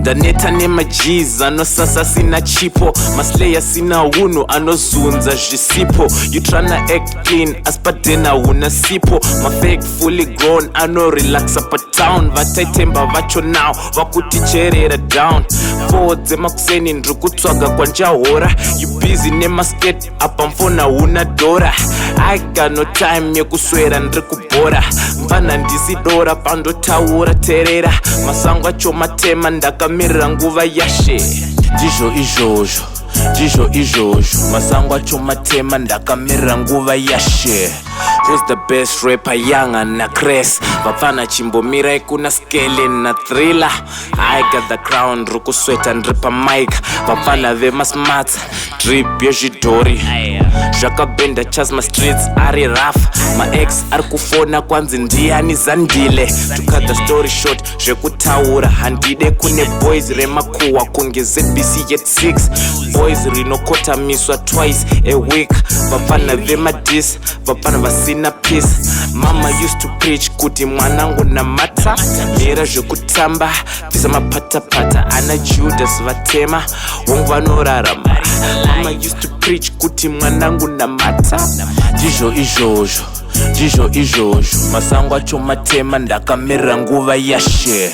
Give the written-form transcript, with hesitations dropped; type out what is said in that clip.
ndaneta nemajiz anosasa sina chipo masleya sina uno anozunza zvisipo you tryna act clean aspadena una sipo mafake fully grown anorelaxa patown vataitemba vacho now vakuticherera down fodze makuseni ndiri kutsvaga kwanjahora you busy nemasket apa mfona una dora I got no time yekuswera ndiri kubhora mbana ndisi dora pandotaura terera masango acho matema ndakamirira nguva yashe ndizvo izvozvo masango acho matema ndakamirira nguva yashe. Who's the best rapper, Young na Cres? Vapana chimbomirai kuna Skellen na Thriller. I got the crown, ruku sweater ndripa mic. Vapana vema smart, drip yezvidhori. Zvakabenda chasma streets ari rough. My ex ari kufona kwanzi ndiani zandile. To cut the story short, zvekutaura handide kune boys remakuwa kunge ZBC yet 6. Boys rinokotamiswa twice a week. Vapana vema dis, vapana vasina peace. Mama used to preach kuti mwanangu na mata mira zvekutamba visa mapatapata ana Judas vatema wangu vanorarama. Mama used to preach kuti mwanangu na mata ndizvo izvozvo masango acho matema ndakamirira nguva yashe.